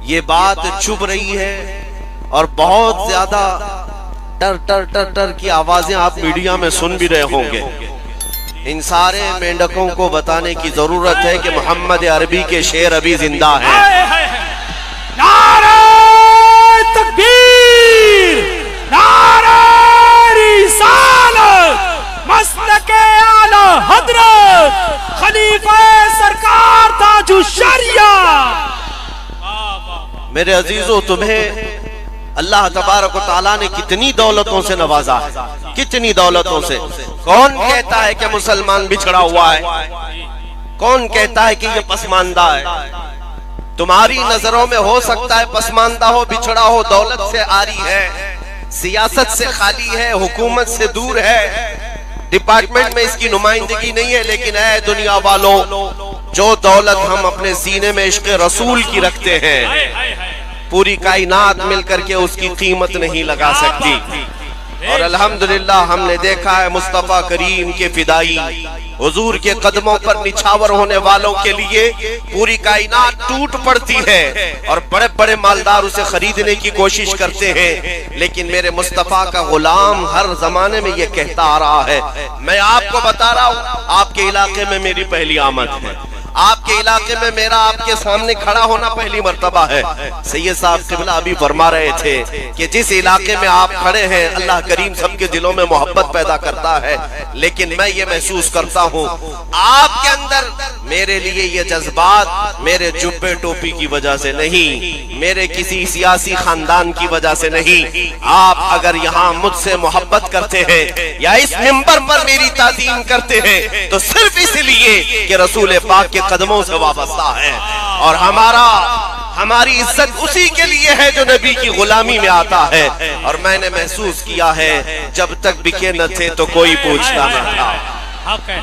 یہ بات چبھ رہی ہے اور بہت زیادہ ٹر ٹر ٹر ٹر کی آوازیں آپ میڈیا میں سن بھی رہے ہوں گے. ان سارے مینڈکوں کو بتانے کی ضرورت ہے کہ محمد عربی کے شعر ابھی زندہ ہیں. نعرہ تکبیر، نعرہ رسالت، مسلک اعلی حضرت خلیفہ سرکار تاج الشریعہ. میرے عزیزو، تمہیں اللہ تبارک و تعالیٰ نے کتنی دولتوں سے نوازا ہے، کتنی دولتوں سے. کون کہتا ہے کہ مسلمان بچھڑا ہوا ہے؟ کون کہتا ہے کہ یہ پسماندہ ہے؟ تمہاری نظروں میں ہو سکتا ہے پسماندہ ہو، بچھڑا ہو، دولت سے آری ہے، سیاست سے خالی ہے، حکومت سے دور ہے، ڈپارٹمنٹ میں اس کی نمائندگی نہیں ہے. لیکن اے دنیا والوں، جو دولت ہم اپنے سینے میں عشق رسول کی رکھتے ہیں، پوری کائنات مل کر کے اس کی قیمت نہیں لگا سکتی. اور الحمدللہ ہم نے دیکھا ہے مصطفیٰ کریم کے فدائی حضور کے قدموں پر نچھاور ہونے والوں کے لیے پوری کائنات ٹوٹ پڑتی ہے اور بڑے بڑے مالدار اسے خریدنے کی کوشش کرتے ہیں. لیکن میرے مصطفیٰ کا غلام ہر زمانے میں یہ کہتا آ رہا ہے. میں آپ کو بتا رہا ہوں، آپ کے علاقے میں میری پہلی آمد ہے، آپ کے علاقے میں میرا آپ کے سامنے کھڑا ہونا پہلی مرتبہ ہے. سید صاحب قبلہ ابھی فرما رہے تھے کہ جس علاقے میں آپ کھڑے ہیں اللہ کریم سب کے دلوں میں محبت پیدا کرتا ہے. لیکن میں یہ محسوس کرتا ہوں آپ کے اندر میرے لیے یہ جذبات میرے جبے ٹوپی کی وجہ سے نہیں، میرے کسی سیاسی خاندان کی وجہ سے نہیں. آپ اگر یہاں مجھ سے محبت کرتے ہیں یا اس منبر پر میری تعظیم کرتے ہیں تو صرف اس لیے کہ رسول پاک کے قدموں سے وابستہ ہے. اور ہماری عزت اسی کے لیے ہے جو نبی کی غلامی میں آتا ہے. اور میں نے محسوس کیا ہے جب تک بکے نہ تھے تو کوئی پوچھتا نہ تھا،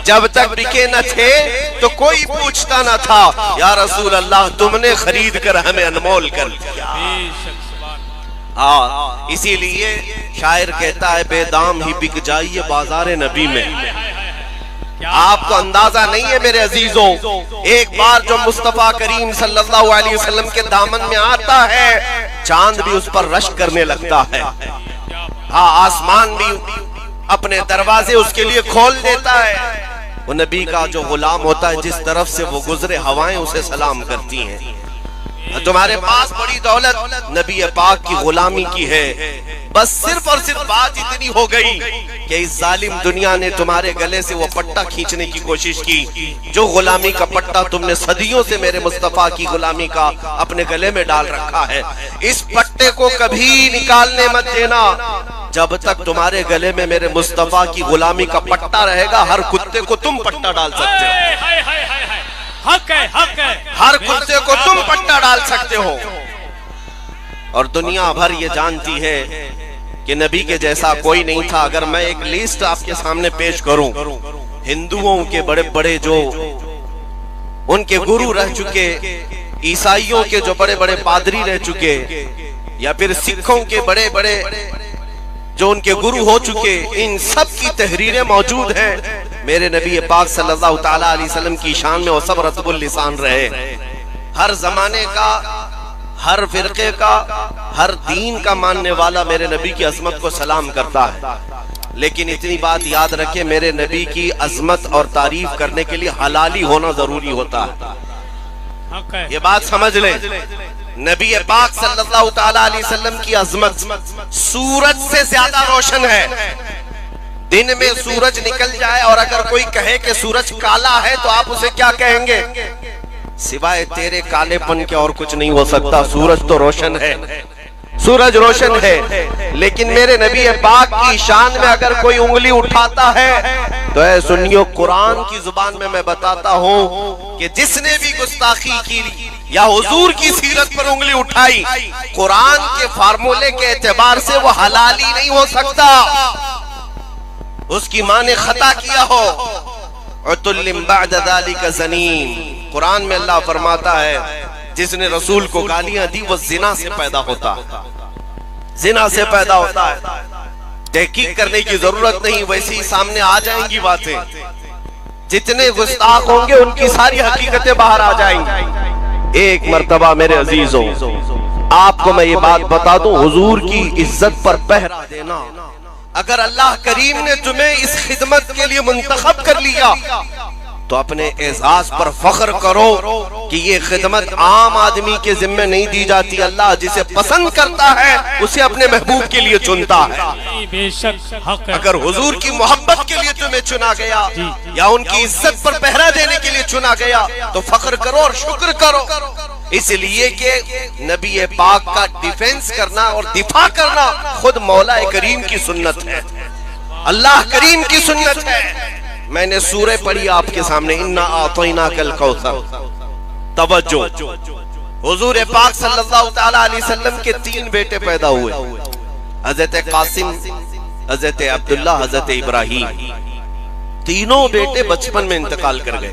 جب تک بکے نہ تھے تو کوئی پوچھتا نہ تھا. یا رسول اللہ، تم نے خرید کر ہمیں انمول کر دیا. اسی لیے شاعر کہتا ہے بے دام ہی بک جائیے بازار نبی میں. آپ کو اندازہ نہیں ہے میرے عزیزوں، ایک بار جو مصطفیٰ کریم صلی اللہ علیہ وسلم کے دامن میں آتا ہے چاند بھی اس پر رشک کرنے لگتا ہے. آسمان بھی اپنے دروازے اس کے لیے کھول دیتا ہے. وہ نبی کا جو غلام ہوتا ہے جس طرف سے وہ گزرے ہوائیں اسے سلام کرتی ہیں. تمہارے پاس بڑی دولت نبی پاک کی غلامی کی ہے، بس صرف اور صرف بات اتنی ہو گئی کہ اس ظالم دنیا نے تمہارے گلے سے وہ پٹا کھینچنے کی کوشش کی جو غلامی کا پٹا تم نے صدیوں سے میرے مصطفیٰ کی غلامی کا اپنے گلے میں ڈال رکھا ہے. اس پٹے کو کبھی نکالنے مت دینا. جب تک تمہارے گلے میں میرے مصطفیٰ کی غلامی کا پٹا رہے گا ہر کتے کو تم پٹا ڈال سکتے ہو، حق ہے، حق ہے، ہر کتے کو تم پٹا ڈال سکتے ہو. اور دنیا بھر یہ جانتی ہے کہ نبی کے جیسا کوئی نہیں تھا. اگر میں ایک لیسٹ آپ کے سامنے پیش کروں ہندوؤں کے بڑے بڑے جو ان کے گرو رہ چکے، عیسائیوں کے جو بڑے بڑے پادری رہ چکے، یا پھر سکھوں کے بڑے بڑے جو ان کے گرو ہو چکے، ان سب کی تحریریں موجود ہیں. میرے نبی پاک صلی اللہ تعالیٰ علیہ وسلم کی شان میں وہ سب رطب اللسان رہے. ہر زمانے کا، ہر فرقے کا، ہر دین کا ماننے والا میرے نبی کی عظمت کو سلام کرتا ہے. لیکن اتنی بات یاد رکھے، میرے نبی کی عظمت اور تعریف کرنے کے لیے حلالی ہونا ضروری ہوتا ہے. یہ بات سمجھ لیں، نبی پاک صلی اللہ تعالیٰ علیہ وسلم کی عظمت سورج سے زیادہ روشن ہے. دن میں سورج نکل جائے اور اگر کوئی کہے کہ سورج کالا ہے تو آپ اسے کیا کہیں گے؟ سوائے تیرے کالے پن کے اور کچھ نہیں ہو سکتا. سورج تو روشن ہے، سورج روشن ہے. لیکن میرے نبی پاک کی شان میں اگر کوئی انگلی اٹھاتا ہے تو اے سنیو، قرآن کی زبان میں بتاتا ہوں کہ جس نے بھی گستاخی کی یا حضور کی سیرت پر انگلی اٹھائی، قرآن کے فارمولے کے اعتبار سے وہ حلالی نہیں ہو سکتا. اس کی ماں نے خطا کیا ہو. عتل بعد ذلك زنیم، قرآن میں اللہ فرماتا ہے جس نے رسول کو گالیاں دی وہ زنا سے پیدا ہوتا ہے، زنا سے پیدا ہوتا ہے. تحقیق کرنے کی ضرورت نہیں، ویسے ہی سامنے آ جائیں گی باتیں. جتنے گستاخ ہوں گے ان کی ساری حقیقتیں باہر آ جائیں گی. ایک مرتبہ میرے عزیزوں آپ کو میں یہ بات بتا دوں، حضور کی عزت پر پہرا دینا، اگر اللہ کریم نے تمہیں اس خدمت کے لیے منتخب کر لیا تو اپنے اعزاز پر فخر کرو کہ یہ خدمت عام آدمی کے ذمہ نہیں دی جاتی، اللہ جسے پسند کرتا ہے اسے اپنے محبوب کے لیے چنتا ہے۔ بے شک حق ہے۔ اگر حضور کی محبت کے لیے تمہیں چنا گیا یا ان کی عزت پر پہرا دینے کے لیے چنا گیا تو فخر کرو اور شکر کرو، اس لیے کہ نبی پاک کا ڈیفینس کرنا اور دفاع کرنا خود مولا کریم کی سنت ہے، اللہ کریم کی سنت ہے۔ میں نے سورہ پڑھی آپ کے سامنے، انا اعطیناک الکوثر۔ توجہ، حضور پاک صلی اللہ تعالی علیہ وسلم کے 3 بیٹے پیدا ہوئے، حضرت قاسم، حضرت عبداللہ، حضرت ابراہیم۔ تینوں بیٹے بچپن میں انتقال کر گئے۔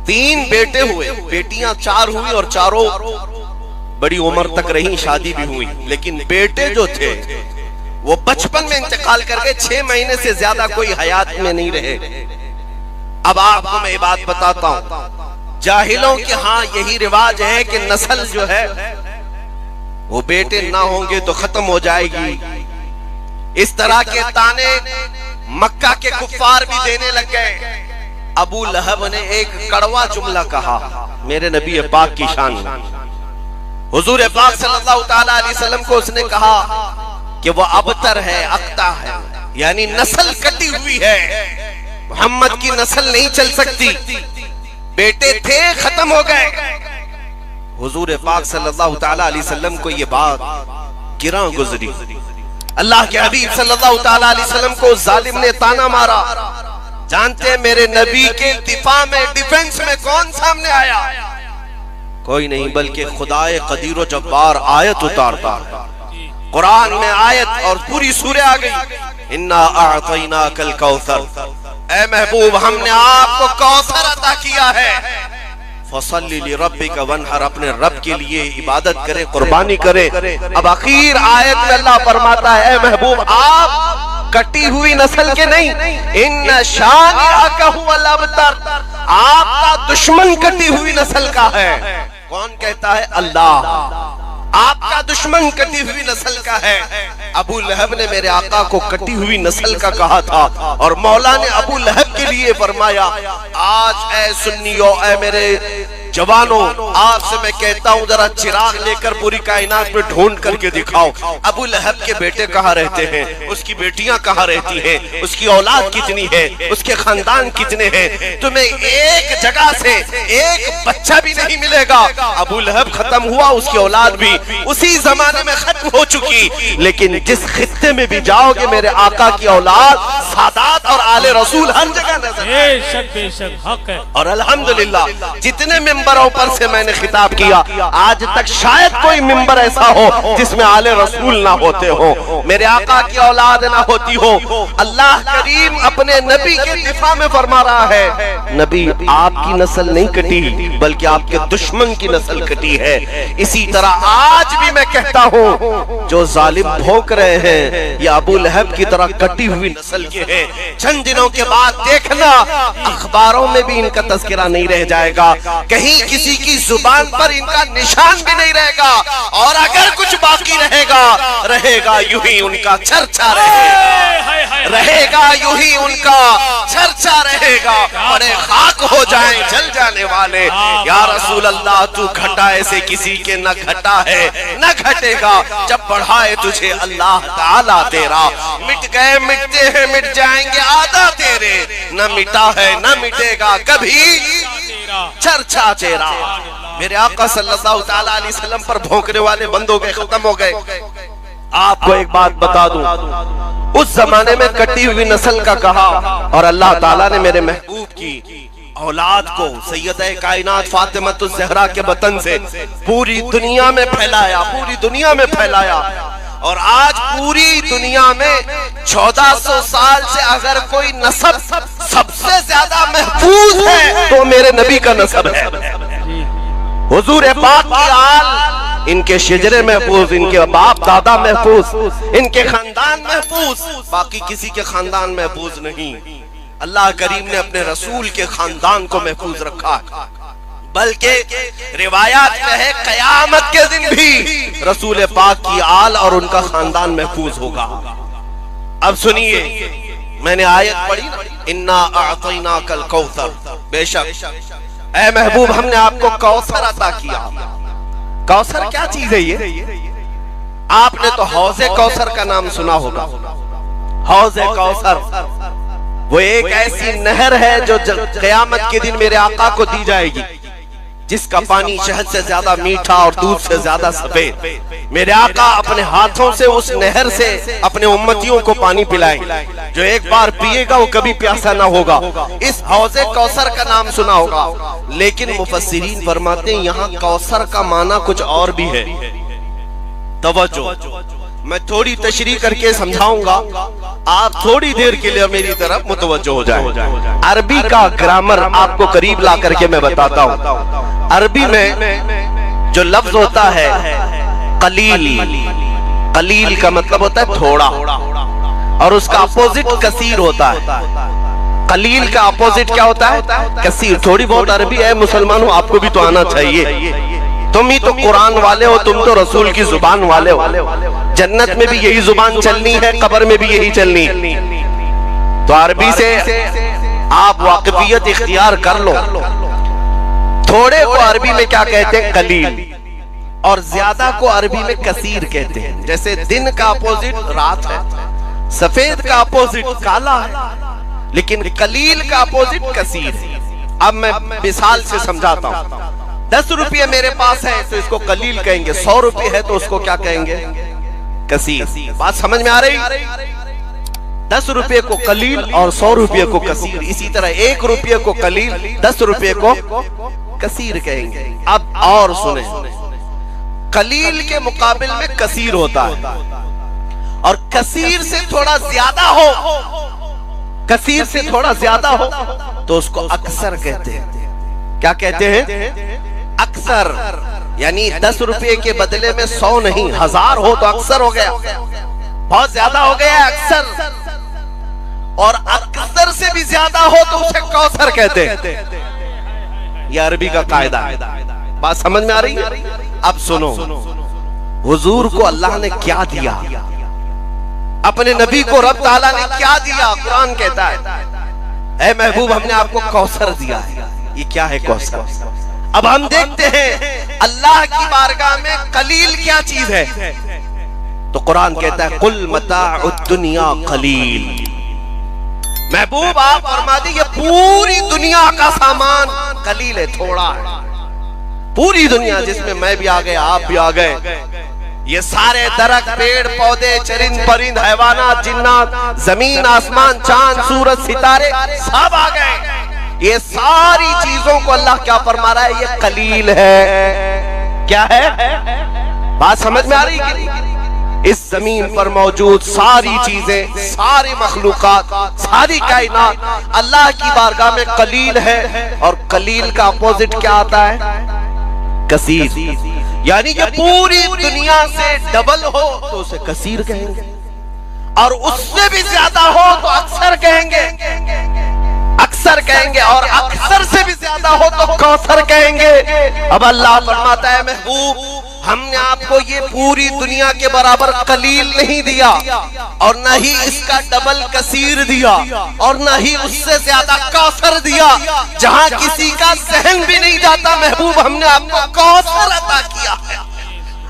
3 بیٹے ہوئے، بیٹیاں 4 ہوئی اور چاروں بڑی عمر تک رہیں، شادی بھی ہوئی، لیکن بیٹے جو تھے وہ بچپن میں انتقال کر گئے، 6 مہینے سے زیادہ کوئی حیات میں نہیں رہے۔ اب آپ کو میں یہ بات بتاتا ہوں، جاہلوں کے ہاں یہی رواج ہے کہ نسل جو ہے وہ بیٹے نہ ہوں گے تو ختم ہو جائے گی۔ اس طرح کے تانے مکہ کے کفار بھی دینے لگ گئے۔ ابو لہب نے ایک کڑوا جملہ کہا میرے نبی پاک کی شان میں، حضور پاک صلی اللہ تعالی علیہ وسلم کو اس نے کہا کہ وہ ابتر ہے، اقتا ہے، یعنی نسل کٹی ہوئی ہے، محمد کی نسل نہیں چل سکتی، بیٹے تھے ختم ہو گئے۔ حضور پاک صلی اللہ تعالی علیہ وسلم کو یہ بات گراں گزری۔ اللہ کے حبیب صلی اللہ تعالی علیہ وسلم کو ظالم نے تانا مارا۔ جانتے ہیں میرے نبی کے دفاع میں، ڈیفنس میں کون سامنے آیا؟ کوئی نہیں بلکہ خدائے قدیر و جبار آیت اتارتا ہے۔ قرآن میں آیت اور پوری سورہ آ گئی، انا اعطیناک الکوثر، اے محبوب ہم نے آپ کو کوثر عطا کیا ہے، فصلی لربک وانحر، اپنے رب کے لیے عبادت کرے، قربانی کرے۔ اب اخیر آیت میں اللہ فرماتا ہے اے محبوب آپ کٹی ہوئی نسل کے نہیں، ان شانئک ھو الابتر، آپ کا دشمن کٹی ہوئی نسل کا ہے۔ کون کہتا ہے؟ اللہ۔ آپ کا دشمن کٹی ہوئی نسل کا ہے۔ ابو لہب نے میرے آقا کو کٹی ہوئی نسل کا کہا تھا، اور مولا نے ابو لہب کے لیے فرمایا آج اے سنیو، اے میرے جوانوں، آپ سے میں کہتا ہوں ذرا چراغ لے کر پوری کائنات میں ڈھونڈ کر کے دکھاؤ ابو لہب کے بیٹے کہاں رہتے ہیں، اس کی بیٹیاں کہاں رہتی ہیں، اس کی اولاد کتنی ہے، اس کے خاندان کتنے ہیں۔ تمہیں ایک جگہ سے ایک بچہ بھی نہیں ملے گا۔ ابو لہب ختم ہوا، اس کی اولاد بھی اسی زمانے میں ختم ہو چکی، لیکن جس خطے میں بھی جاؤ گے میرے آقا کی اولاد، سادات اور آل رسول ہر جگہ نظر۔ بے شک حق ہے۔ اور الحمدللہ جتنے ممبروں پر سے میں نے خطاب کیا، آج تک شاید کوئی ممبر ایسا ہو جس میں آل رسول نہ ہوتے ہو، میرے آقا کی اولاد نہ ہوتی ہو۔ اللہ کریم اپنے نبی کے دفاع میں فرما رہا ہے نبی آپ کی نسل نہیں کٹی بلکہ آپ کے دشمن کی نسل کٹی ہے۔ اسی طرح آج بھی میں کہتا ہوں جو ظالم بھونک رہے ہیں یہ ابو لہب کی طرح کٹی ہوئی نسل کے ہیں۔ چند دنوں کے بعد دیکھنا اخباروں میں بھی ان کا تذکرہ نہیں رہ جائے گا، کہیں کسی کی زبان پر ان کا نشان بھی نہیں رہے گا، اور اگر کچھ باقی رہے گا یوں ہی ان کا چرچا رہے گا، یوں ہی ان کا چرچا رہے گا، بڑے خاک ہو جائیں جل جانے والے۔ یا رسول اللہ تو گھٹا ایسے کسی کے نہ گھٹا ہے نہ گھٹے گا، جب بڑھائے تجھے اللہ تعالیٰ تیرا، مٹ گئے مٹتے ہیں مٹ جائیں گے آدھا تیرے، نہ مٹا ہے نہ مٹے گا کبھی چرچا تیرا۔ میرے آقا صلی اللہ تعالیٰ علیہ وسلم پر بھونکنے والے بند ہو گئے، ختم ہو گئے۔ آپ کو ایک بات بتا دوں، اس زمانے میں کٹی ہوئی نسل کا کہا، اور اللہ تعالیٰ نے میرے محبوب کی اولاد کو سیدہ کائنات فاطمۃ الزہرا کے بطن سے پوری دنیا میں پھیلایا، پوری دنیا میں پھیلایا، اور آج پوری دنیا میں 1400 سال سے اگر کوئی نسب سب سے زیادہ محفوظ ہے تو میرے نبی کا نسب ہے۔ حضور پاک کی آل، ان کے شجرے محفوظ، ان کے باپ دادا محفوظ، ان کے خاندان محفوظ، باقی کسی کے خاندان محفوظ نہیں۔ اللہ کریم نے اپنے رسول کے خاندان کو محفوظ رکھا ہے۔ بلکہ روایات میں ہے قیامت کے دن بھی رسول پاک کی آل اور ان کا خاندان محفوظ ہوگا۔ اب سنیے، میں نے آیت پڑھی، انا اعطیناک الکوثر، بے شک اے محبوب ہم نے آپ کو کوثر عطا کیا۔ کوثر کیا چیز ہے یہ؟ آپ نے تو حوض کوثر کا نام سنا ہوگا۔ حوض کوثر وہ ایک ایسی نہر ہے جو قیامت کے دن میرے آقا کو دی جائے گی، جس کا پانی شہد سے زیادہ میٹھا اور دودھ سے زیادہ سفید۔ میرے آقا اپنے ہاتھوں سے اس نہر سے اپنے امتیوں کو پانی پلائیں، جو ایک بار پیے گا وہ کبھی پیاسا نہ ہوگا۔ اس حوض کوثر کا نام سنا ہوگا، لیکن مفسرین فرماتے ہیں یہاں کوثر کا معنی کچھ اور بھی ہے۔ توجہ، میں تھوڑی تشریح کر کے سمجھاؤں گا، آپ تھوڑی دیر کے لیے میری طرف متوجہ ہو جائیں۔ عربی کا گرامر آپ کو قریب لا کر کے میں بتاتا ہوں۔ عربی میں جو لفظ ہوتا ہے قلیل، قلیل کا مطلب ہوتا ہے تھوڑا، اور اس کا اپوزٹ کثیر ہوتا ہے۔ قلیل کا اپوزٹ کیا ہوتا ہے؟ کثیر۔ تھوڑی بہت عربی ہے مسلمان ہو، آپ کو بھی تو آنا چاہیے، تم ہی تو قرآن والے ہو، تم تو رسول کی زبان والے ہو۔ جنت میں بھی یہی زبان چلنی ہے، قبر میں بھی یہی چلنی ہے، تو عربی سے آپ واقفیت اختیار کر لو۔ تھوڑے کو عربی میں کیا کہتے ہیں؟ قلیل، اور زیادہ کو عربی میں کثیر کہتے ہیں۔ جیسے دن کا اپوزٹ رات ہے، سفید کا اپوزٹ کالا ہے، لیکن قلیل کا اپوزٹ کثیر ہے۔ اب میں مثال سے سمجھاتا ہوں۔ 10 روپے میرے پاس ہے تو اس کو قلیل کہیں گے، 100 روپے ہے تو اس کو کیا کہیں گے؟ کثیر۔ بات سمجھ میں آ رہی؟ 10 روپے کو قلیل اور 100 روپے کو کثیر۔ اسی طرح 1 روپے کو قلیل، 10 روپے کو کثیر کہیں گے۔ اب اور سنیں، قلیل کے مقابل میں کثیر ہوتا ہے، اور کثیر سے تھوڑا زیادہ ہو، کثیر سے تھوڑا زیادہ ہو تو اس کو اکثر کہتے ہیں۔ کیا کہتے ہیں؟ اکثر، یعنی 10 روپے کے بدلے میں 100 نہیں 1000 ہو تو اکثر ہو گیا، بہت زیادہ ہو گیا اکثر، اور اکثر سے بھی زیادہ ہو تو اسے کوثر کہتے ہیں۔ یہ عربی کا قاعدہ ہے۔ بات سمجھ میں آ رہی ہے؟ اب سنو، حضور کو اللہ نے کیا دیا، اپنے نبی کو رب تعالیٰ نے کیا دیا؟ قرآن کہتا ہے اے محبوب ہم نے آپ کو کوثر دیا ہے۔ یہ کیا ہے کوثر؟ اب ہم دیکھتے ہیں اللہ کی بارگاہ میں قلیل کیا چیز ہے، تو قرآن کہتا ہے قل متاع الدنیا قلیل۔ محبوب آپ فرما دی یہ پوری دنیا کا سامان قلیل ہے، تھوڑا ہے۔ پوری دنیا جس میں میں بھی آ گئے، آپ بھی آ گئے، یہ سارے درخت، پیڑ پودے، چرند پرند، حیوانات، جنات، زمین آسمان، چاند سورج ستارے سب آ گئے۔ یہ ساری چیزوں کو اللہ کیا فرما رہا ہے؟ یہ قلیل ہے۔ کیا ہے؟ بات سمجھ میں آ رہی ہے؟ اس زمین پر موجود ساری چیزیں، ساری مخلوقات، ساری کائنات اللہ کی بارگاہ میں قلیل ہے، اور قلیل کا اپوزٹ کیا آتا ہے؟ کثیر۔ یعنی کہ پوری دنیا سے ڈبل ہو تو اسے کثیر کہیں گے، اور اس سے بھی زیادہ ہو تو اکثر کہیں گے، اکثر کہیں گے، اور اکثر سے بھی زیادہ ہو تو کوثر کہیں گے۔ اب اللہ فرماتا ہے محبوب ہم نے آپ کو یہ پوری دنیا کے برابر قلیل نہیں دیا، اور نہ ہی اس کا ڈبل کثیر دیا، اور نہ ہی اس سے زیادہ کوثر دیا۔ جہاں کسی کا ذہن بھی نہیں جاتا محبوب ہم نے آپ کو کوثر عطا کیا ہے،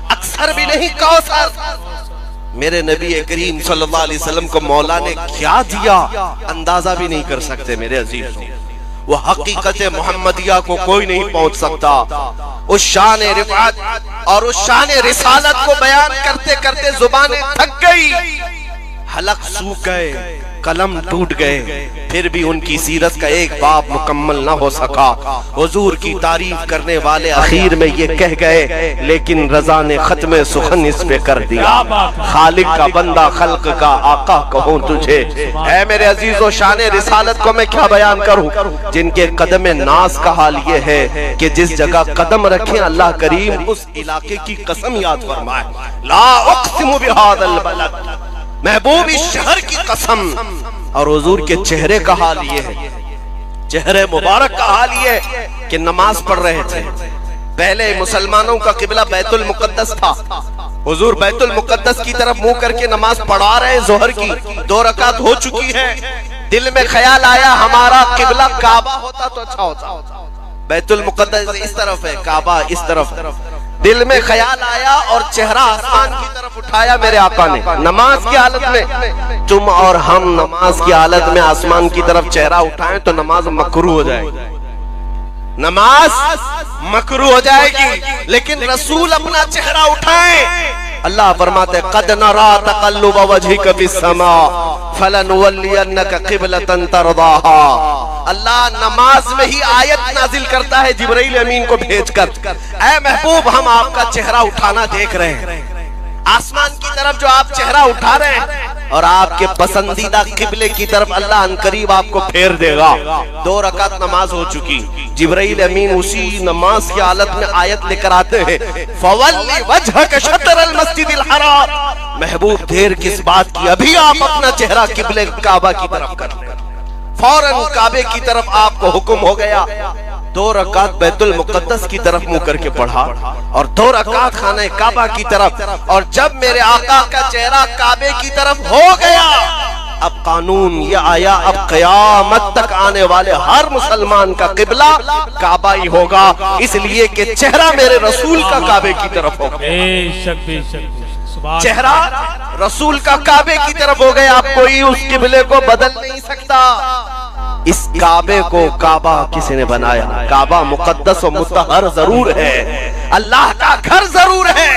اکثر بھی نہیں کوثر۔ میرے نبی کریم صلی اللہ علیہ وسلم کو مولا نے کیا دیا اندازہ بھی نہیں کر سکتے میرے عزیزوں۔ وہ حقیقت محمدیہ کو کوئی نہیں پہنچ سکتا۔ اس شان رفعت اور اس شان رسالت کو بیان کرتے کرتے زبانیں تھک گئی، حلق سوکھ گئے، قلم ٹوٹ گئے، پھر بھی ان کی سیرت کا ایک باب مکمل نہ ہو سکا۔ حضور کی تعریف کرنے والے اخیر میں یہ کہہ گئے لیکن رضا نے ختم سخن اس پہ کر دیا، خالق کا بندہ خلق کا آقا کہوں تجھے۔ اے میرے عزیزو شان رسالت کو میں کیا بیان کروں؟ جن کے قدم ناز کا حال یہ ہے کہ جس جگہ قدم رکھیں اللہ کریم اس علاقے کی قسم یاد فرمائے، لا اقسم بہذا البلد، محبوب اس شہر کی قسم۔ اور حضور کے چہرے کا حال یہ ہے، چہرے مبارک کا حال یہ کہ نماز پڑھ رہے تھے. پہلے مسلمانوں کا قبلہ بیت المقدس تھا. حضور بیت المقدس کی طرف منہ کر کے نماز پڑھا رہے. ظہر کی 2 رکعت ہو چکی ہے. دل میں خیال آیا ہمارا قبلہ کعبہ ہوتا تو اچھا ہوتا. بیت المقدس اس طرف ہے, کعبہ اس طرف. دل میں خیال آیا اور چہرہ آسمان کی طرف اٹھایا میرے آقا نے نماز کی حالت میں. تم اور ہم نماز کی حالت میں آسمان کی طرف چہرہ اٹھائیں تو نماز مکروہ ہو جائے گی. نماز مکروہ ہو جائے گی. لیکن رسول اپنا چہرہ اٹھائیں. اللہ فرماتے قد نرا تقلب وجهك في السماء فلنولينك قبلة ترضاها. اللہ نماز میں ہی آیت نازل کرتا ہے جبرائیل امین کو بھیج کر, اے محبوب ہم آپ کا چہرہ اٹھانا دیکھ رہے ہیں. آسمان کی طرف جو آپ چہرہ اٹھا رہے ہیں اور آپ کے پسندیدہ قبلے کی طرف اللہ عنقریب آپ کو پھیر دے گا. 2 رکعت نماز ہو چکی. جبرائیل امین اسی نماز کی حالت میں آیت لے کر آتے ہیں فَوَلِّ وَجْهَكَ شَطْرَ الْمَسْجِدِ الْحَرَامِ. محبوب دیر کس بات کی, ابھی آپ اپنا چہرہ قبلے کعبہ کی طرف کر لیں. فوراً کعبے کی طرف آپ کو حکم ہو گیا. 2 رکعت بیت المقدس کی طرف منہ کر کے پڑھا اور 2 رکعت خانہ کعبہ کی طرف. اور جب میرے آقا کا چہرہ کعبے کی طرف ہو گیا, اب قانون یہ آیا اب قیامت تک آنے والے ہر مسلمان کا قبلہ کعبہ ہی ہوگا, اس لیے کہ چہرہ میرے رسول کا کعبے کی طرف ہوگا. بے شک بے شک. چہرہ رسول کا کعبے کی طرف ہو گیا. اب کوئی اس قبلے کو بدل نہیں سکتا. اس کعبے کو کعبہ کسی نے بنایا. کعبہ مقدس و مطہر ضرور ہے, اللہ کا گھر ضرور ہے,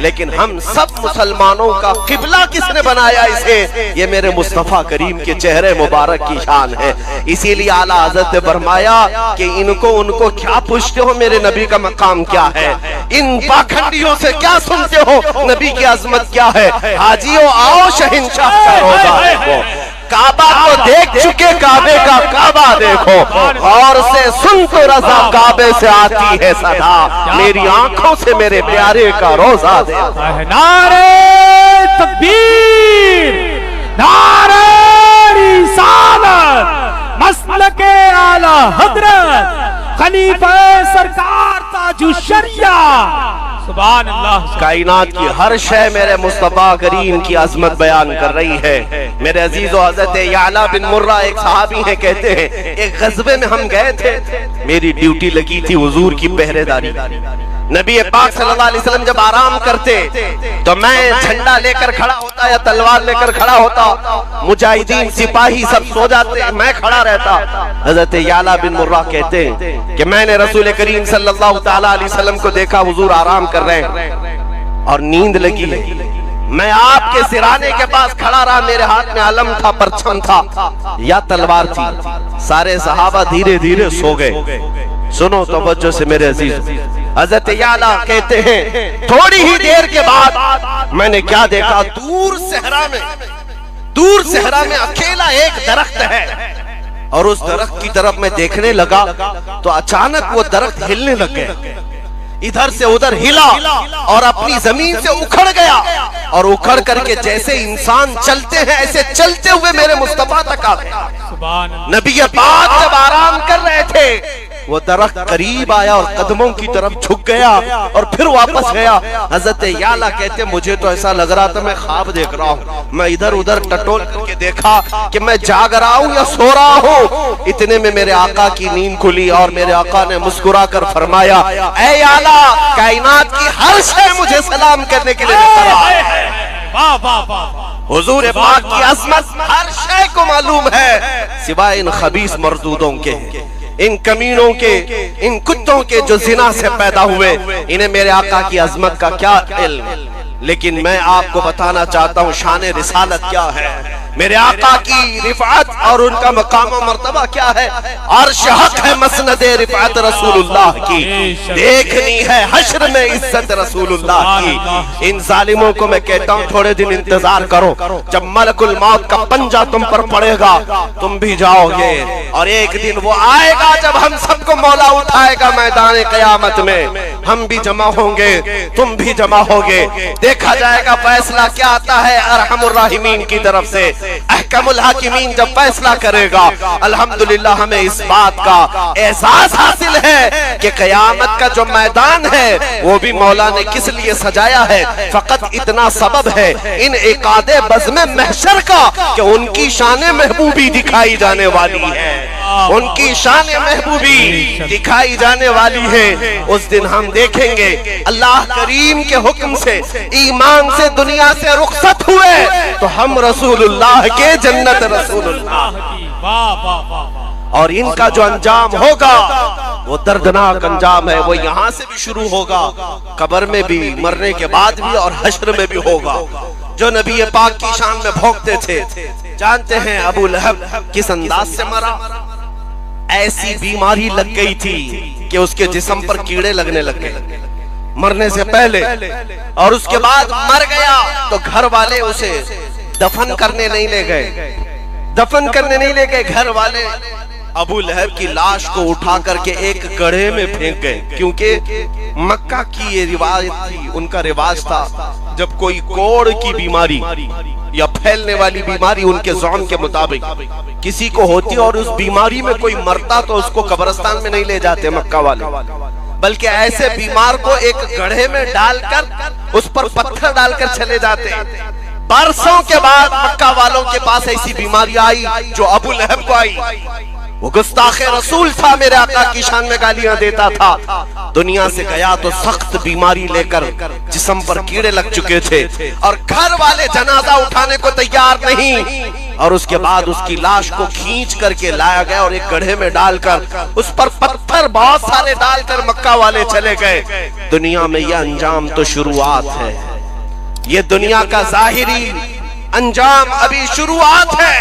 لیکن ہم سب مسلمانوں کا قبلہ کس نے بنایا اسے؟ یہ میرے مصطفیٰ کریم کے چہرے مبارک کی شان ہے. اسی لیے اعلیٰ حضرت نے فرمایا کہ ان کو کیا پوچھتے ہو, میرے نبی کا مقام کیا ہے؟ ان پاکھنڈیوں سے کیا سنتے ہو, نبی کی عظمت کیا ہے؟ حاجیوں آؤ شہنشاہ کا روضہ دیکھو. کعبہ کو دیکھ چکے, کعبے کا کعبہ دیکھو. اور سے سن تو رضا کعبے سے آتی ہے صدا, میری آنکھوں سے میرے پیارے کا روضہ دیکھو. نعرہ تکبیر, نعرہ رسالت, مسلک اعلی حضرت خلیفہ سرکار تاج الشریعہ. سبحان اللہ. کائنات کی ہر شے میرے مصطفیٰ کریم کی عظمت بیان کر رہی ہے. میرے عزیز و حضرت یعلا بن مرہ ایک صحابی ہیں, کہتے ہیں ایک غزوے میں ہم گئے تھے, میری ڈیوٹی لگی تھی حضور کی پہرے داری. نبی پاک صلی اللہ علیہ وسلم جب آرام کرتے تو میں جھنڈا لے کر کھڑا ہوتا یا تلوار لے کر کھڑا ہوتا, مجاہدین سپاہی سب سو جاتے, میں کھڑا رہتا. حضرت یعلا بن مرہ کہتے ہیں کہ میں نے رسول کریم صلی اللہ تعالی علیہ وسلم کو دیکھا, حضور آرام کر رہے ہیں اور نیند لگی. میں آپ کے سرانے کے پاس کھڑا رہا, میرے ہاتھ میں علم تھا, پرچم تھا یا تلوار تھی. سارے صحابہ دھیرے دھیرے سو گئے. سنو توجہ سے میرے عزیز. حضرت یعلا کہتے ہیں تھوڑی ہی دیر کے بعد میں نے کیا دیکھا, دور صحرا میں اکیلا ایک درخت ہے, اور اس درخت کی طرف میں دیکھنے لگا تو اچانک وہ درخت ہلنے لگ گیا, ادھر سے ادھر ہلا اور اپنی زمین سے اکھڑ گیا, اور اکھڑ کر کے جیسے انسان چلتے ہیں ایسے چلتے ہوئے میرے مصطفیٰ تک آ گیا. نبی پاک جب آرام کر رہے تھے وہ درخت قریب آیا اور قدموں کی طرف جھک گیا اور پھر واپس گیا. حضرت یعلا کہتے مجھے تو ایسا لگ رہا تھا میں خواب دیکھ رہا ہوں. میں ادھر ادھر ٹٹول کر کے دیکھا کہ میں جاگ رہا ہوں یا سو رہا ہوں. اتنے میں میرے آقا کی نیند کھلی اور میرے آقا نے مسکرا کر فرمایا, اے یعلا کائنات کی ہر شے مجھے سلام کرنے کے لیے حضور پاک کی عظمت ہر شے کو معلوم ہے, سوائے ان خبیث مردودوں کے, ان کمینوں کے, ان کتوں کے جو زنا سے پیدا ہوئے, انہیں میرے آقا کی عظمت کا کیا علم. لیکن میں آپ کو بتانا چاہتا ہوں شان رسالت کیا ہے, میرے آقا کی رفعت اور ان کا مقام و مرتبہ کیا ہے. عرش حق ہے مسند رفعت رسول اللہ کی, دیکھنی ہے حشر میں عزت رسول اللہ کی. ان ظالموں کو میں کہتا ہوں تھوڑے دن انتظار کرو, جب ملک الموت کا پنجہ تم پر پڑے گا تم بھی جاؤ گے, اور ایک دن وہ آئے گا جب ہم سب کو مولا اٹھائے گا میدان قیامت میں, ہم بھی جمع ہوں گے تم بھی جمع ہوگے, دیکھا جائے گا فیصلہ کیا آتا ہے ارحم الراحمین کی طرف سے. احکم الحاکمین جب فیصلہ کرے گا، الحمدللہ ہمیں اس بات کا احساس حاصل ہے کہ قیامت کا جو میدان ہے وہ بھی مولا نے کس لیے سجایا ہے، فقط اتنا سبب ہے ان عقاد بزم محشر کا کہ ان کی شان محبوبی دکھائی جانے والی ہے، ان کی شان محبوبی دکھائی جانے والی ہے۔ اس دن ہم دیکھیں گے اللہ کریم کے حکم سے ایمان سے دنیا سے رخصت ہوئے تو ہم رسول اللہ کے جنت رسول اللہ، اور ان کا جو انجام ہوگا وہ دردناک انجام ہے، وہ یہاں سے بھی شروع ہوگا، قبر میں بھی، مرنے کے بعد بھی، اور حشر میں بھی ہوگا۔ جو نبی پاک کی شان میں بھونکتے تھے، جانتے ہیں ابو لہب کس انداز سے مرا؟ ایسی بیماری لگ گئی تھی کہ اس کے جسم پر کیڑے لگنے لگ گئے مرنے سے پہلے، اور اس کے بعد مر گیا تو گھر والے اسے دفن کرنے نہیں لے گئے، دفن کرنے نہیں لے گئے گھر والے ابو لہب کی لاش کو اٹھا کر کے ایک گڑھے میں پھینک گئے، کیونکہ مکہ کی یہ روایت تھی، ان کا رواج تھا جب کوئی کوڑ کی بیماری یا پھیلنے والی بیماری ان کے ذہن کے مطابق کسی کو ہوتی اور اس بیماری میں کوئی مرتا تو اس کو قبرستان میں نہیں لے جاتے مکہ والے، بلکہ ایسے بیمار کو ایک گڑھے میں ڈال کر اس پر پتھر ڈال کر چلے جاتے۔ برسوں کے بعد مکہ والوں کے پاس ایسی بیماری آئی جو ابو لہب کو آئی، وہ گستاخ رسول تھا، میرے آقا کی شان میں گالیاں دیتا تھا، دنیا سے گیا تو سخت بیماری لے کر جسم پر کیڑے لگ چکے تھے، اور گھر والے جنازہ اٹھانے کو تیار نہیں، اور اس کے بعد اس کی لاش کو کھینچ کر کے لایا گیا اور ایک گڑھے میں ڈال کر اس پر پتھر بہت سارے ڈال کر مکہ والے چلے گئے۔ دنیا میں یہ انجام تو شروعات ہے، یہ دنیا کا ظاہری انجام ابھی شروعات ہے،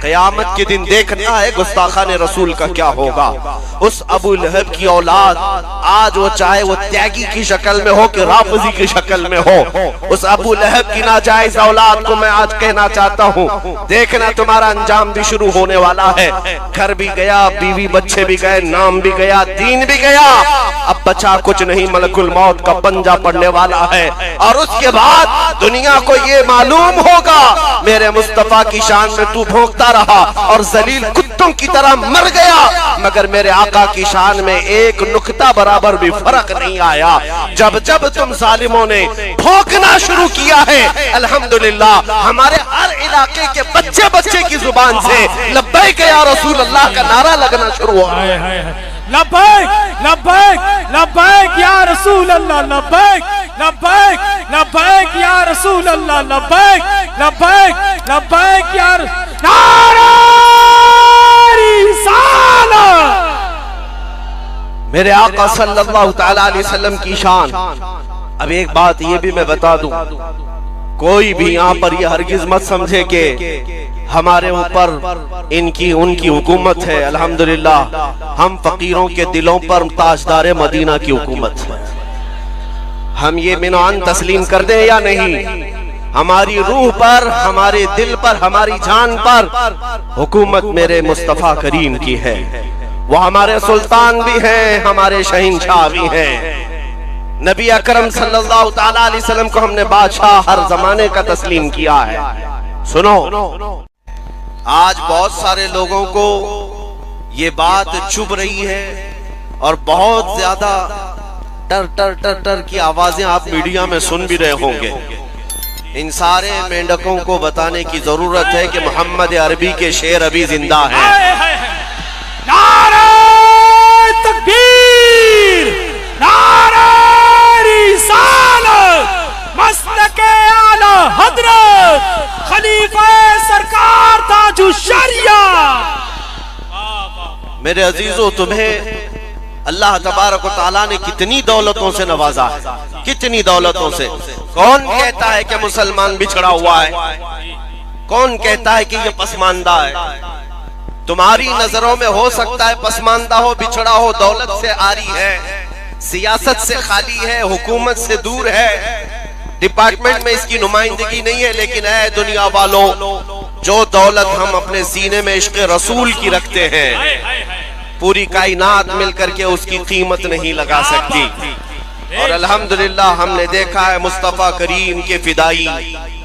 قیامت کے دن دیکھنا ہے گستاخان رسول کا کیا ہوگا۔ اس ابو لہب کی اولاد آج وہ چاہے وہ تیاگی کی شکل میں ہو کہ رافضی کی شکل میں ہو، اس ابو لہب کی ناجائز اولاد کو میں آج کہنا چاہتا ہوں دیکھنا تمہارا انجام بھی شروع ہونے والا ہے، گھر بھی گیا، بیوی بچے بھی گئے، نام بھی گیا، دین بھی گیا، اب بچا کچھ نہیں، ملک الموت کا پنجہ پڑنے والا ہے، اور اس کے بعد دنیا کو یہ معلوم ہوگا میرے مصطفیٰ کی شان میں تو بھونکتا رہا اور ذلیل کتوں کی طرح مر گیا، مگر میرے آقا کی شان میں ایک نقطہ برابر بھی فرق نہیں آیا۔ جب جب تم ظالموں نے بھونکنا شروع کیا ہے، الحمدللہ ہمارے ہر علاقے کے بچے بچے کی زبان سے لبیک یا رسول اللہ کا نعرہ لگنا شروع ہوا ہے۔ لبیک لبیک لبیک یا رسول اللہ، لبیک لبیک لبیک یا رسول اللہ، لبیک لبیک لبیک یا نعرہ رسالت۔ میرے آقا صلی اللہ تعالیٰ علیہ وسلم کی شان۔ اب ایک بات یہ بھی میں بتا دوں، کوئی بھی یہاں پر یہ ہرگز مت سمجھے کہ ہمارے اوپر ان کی حکومت ہے، الحمدللہ ہم فقیروں کے دلوں پر تاجدار مدینہ کی حکومت ہے، ہم یہ منعان تسلیم کر دیں یا نہیں، ہماری روح پر، ہمارے دل پر، ہماری جان پر حکومت میرے مصطفیٰ کریم کی ہے، وہ ہمارے سلطان بھی ہیں، ہمارے شہنشاہ بھی ہیں، نبی اکرم صلی اللہ تعالیٰ علیہ وسلم کو ہم نے بادشاہ ہر زمانے کا تسلیم کیا ہے۔ سنو، آج بہت سارے لوگوں کو یہ بات چبھ رہی ہے اور بہت زیادہ ٹر ٹر ٹر ٹر کی آوازیں آپ میڈیا میں سن بھی رہے ہوں گے۔ ان سارے مینڈکوں کو بتانے کی ضرورت ہے کہ محمد عربی کے شعر ابھی زندہ ہیں۔ نعرہ تکبیر، نعرہ رسالت، مسلک اعلی حضرت خلیفہ سرکار تاج الشریعہ۔ میرے عزیزو، تمہیں اللہ تبارک و تعالیٰ نے کتنی دولتوں سے نوازا ہے، کتنی دولتوں سے۔ کون کہتا ہے کہ مسلمان بچھڑا ہوا ہے؟ کون کہتا ہے کہ یہ پسماندہ ہے؟ تمہاری نظروں میں ہو سکتا ہے پسماندہ ہو، بچھڑا ہو، دولت سے عاری ہے، سیاست سے خالی ہے، حکومت سے دور ہے، ڈپارٹمنٹ میں اس کی نمائندگی نہیں ہے، لیکن اے دنیا والوں، جو دولت ہم اپنے سینے میں عشق رسول کی رکھتے ہیں، پوری کائنات مل کر کے اس کی قیمت نہیں لگا سکتی۔ اور الحمدللہ ہم نے دیکھا ہے مصطفیٰ کریم کے فدائی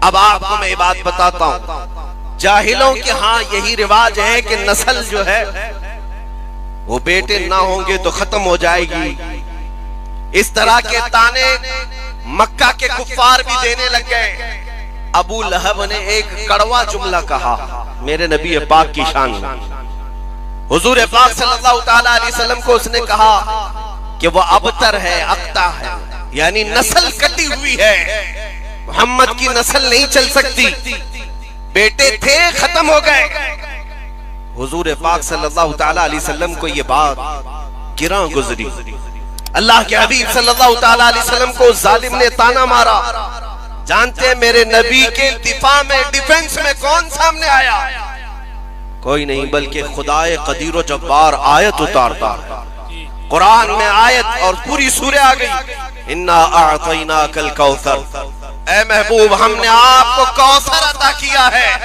اب آپ کو میں یہ بات بتاتا ہوں، جاہلوں کے ہاں یہی رواج ہے کہ نسل جو ہے وہ بیٹے نہ ہوں گے تو ختم ہو جائے گی. اس طرح کے تانے مکہ کے کفار بھی دینے لگ گئے. ابو لہب نے ایک کڑوا جملہ کہا میرے نبی پاک کی شان میں. حضور پاک صلی اللہ تعالی علیہ وسلم کو اس نے کہا کہ وہ ابتر ہے، اقتا ہے، یعنی نسل کٹی ہوئی ہے، محمد کی نسل نہیں چل سکتی، بیٹے تھے ختم ہو گئے. حضور پاک صلی اللہ تعالی علیہ وسلم کو یہ بات گراں گزری. اللہ کے حبیب صلی اللہ تعالی علیہ وسلم کو ظالم نے تانا مارا. جانتے ہیں میرے نبی کے دفاع میں، ڈیفنس میں کون سامنے آیا؟ کوئی نہیں بلکہ خدائے قدیر و جبار آیت اتارتا ہے. قرآن میں آیت اور پوری سورہ آ گئی، انا اعطیناک الکوثر، اے محبوب ہم نے آپ کو کوثر عطا کیا ہے،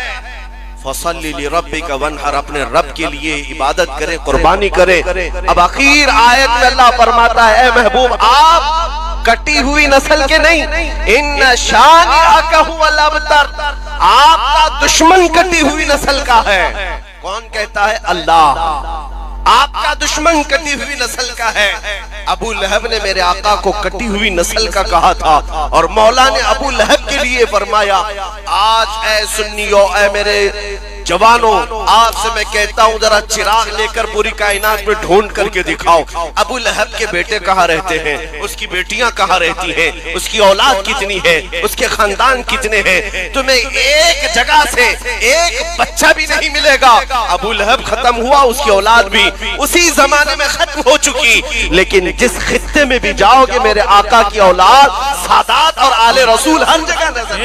فصلی لربک وانحر، اپنے رب کے لیے عبادت کرے، قربانی کرے. اب اخیر آیت میں اللہ فرماتا ہے اے محبوب آپ کٹی ہوئی نسل کے نہیں، ان شانئک هو الابتر، آپ کا دشمن کٹی ہوئی نسل کا ہے. کون کہتا ہے؟ اللہ. آپ کا دشمن کٹی ہوئی نسل کا ہے. ابو لہب نے میرے آقا کو کٹی ہوئی نسل کا کہا تھا، اور مولا نے ابو لہب کے لیے فرمایا آج اے سنیو، اے میرے جوانوں، آپ سے میں کہتا ہوں ذرا چراغ لے کر پوری کائنات میں ڈھونڈ کر کے دکھاؤ ابو لہب کے بیٹے کہاں رہتے ہیں، اس کی بیٹیاں کہاں رہتی ہیں، اس کی اولاد کتنی ہے، اس کے خاندان کتنے ہیں. تمہیں ایک جگہ سے ایک بچہ بھی نہیں ملے گا. ابو لہب ختم ہوا، اس کی اولاد بھی اسی زمانے میں ختم ہو چکی. لیکن جس خطے میں بھی جاؤ گے میرے آقا کی اولاد، سادات اور آل رسول ہر جگہ نظر.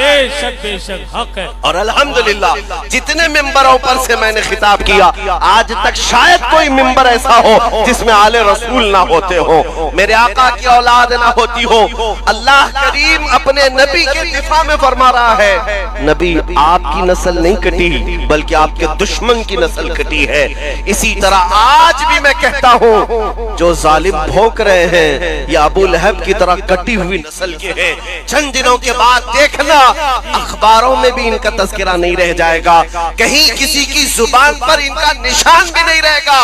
بے شک حق ہے. اور الحمدللہ جتنے ممبروں پر سے میں نے خطاب کیا، آج تک شاید کوئی ممبر ایسا ہو جس میں آل رسول نہ ہوتے ہو، میرے آقا کی اولاد نہ ہوتی ہو. اللہ کریم اپنے نبی کے دفاع میں فرما رہا ہے نبی آپ کی نسل نہیں کٹی بلکہ آپ کے دشمن کی نسل کٹی ہے. اسی طرح آج بھی میں کہتا ہوں جو ظالم بھونک رہے ہیں یہ ابو لہب کی طرح کٹی ہوئی نسل کے ہیں. چند دنوں کے بعد دیکھنا اخباروں میں بھی ان کا تذکرہ نہیں رہ جائے گا، کہیں کسی کی زبان پر ان کا نشان بھی نہیں رہے گا،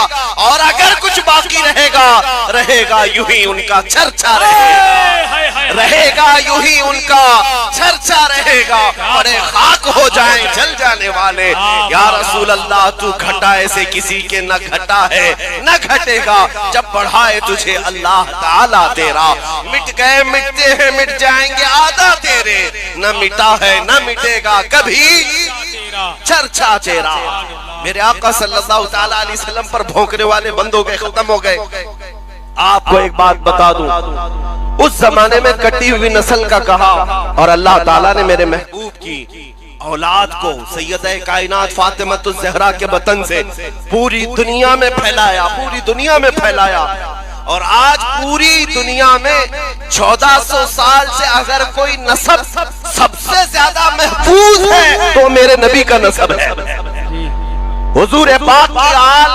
اور اگر کچھ باقی رہے گا یوں ہی ان کا چرچا رہے گا یوں ہی ان کا چرچا رہے گا. بڑے خاک ہو جائیں جل جانے والے. یا رسول اللہ تو گھٹا ایسے کسی کے نہ گھٹا ہے نہ گھٹے گا، جب بڑھائے تجھے اللہ تعالیٰ تیرا. مٹ گئے مٹتے ہیں مٹ جائیں گے آدھا تیرے، نہ مٹا ہے نہ مٹے گا کبھی چرچا تیرا. میرے آقا صلی اللہ تعالیٰ علیہ وسلم پر بھونکنے والے بند ہو گئے، ختم ہو گئے. آپ کو ایک بات بتا دوں، اس زمانے میں کٹی ہوئی نسل کا کہا، اور اللہ تعالیٰ نے میرے محبوب کی اولاد کو سیدہ کائنات فاطمہ الزہرا کے بطن سے پوری دنیا میں پھیلایا، پوری دنیا میں پھیلایا. اور آج پوری دنیا میں 1400 سال سے اگر کوئی نسب سب سے زیادہ محفوظ ہے تو میرے نبی کا نسب ہے. حضور پاک کی آل،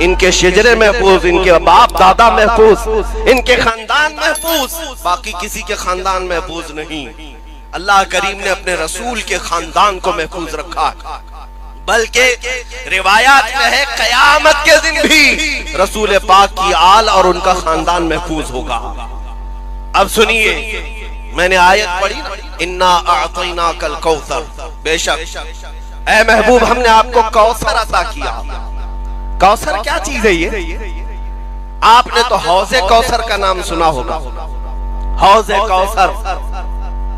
ان کے شجرے محفوظ، ان کے باپ دادا محفوظ، ان کے خاندان محفوظ، باقی کسی کے خاندان محفوظ نہیں. اللہ کریم نے اپنے رسول کے خاندان کو محفوظ رکھا، بلکہ روایات میں ہے قیامت کے دن بھی رسول پاک کی آل اور ان کا خاندان محفوظ ہوگا. اب سنیے، میں نے آیت پڑھی انا اعطیناک الکوثر، بے شک اے محبوب ہم نے آپ کو کوثر عطا کیا. کوثر کیا چیز ہے؟ یہ آپ نے تو حوض کوثر کا نام سنا ہوگا. حوض کوثر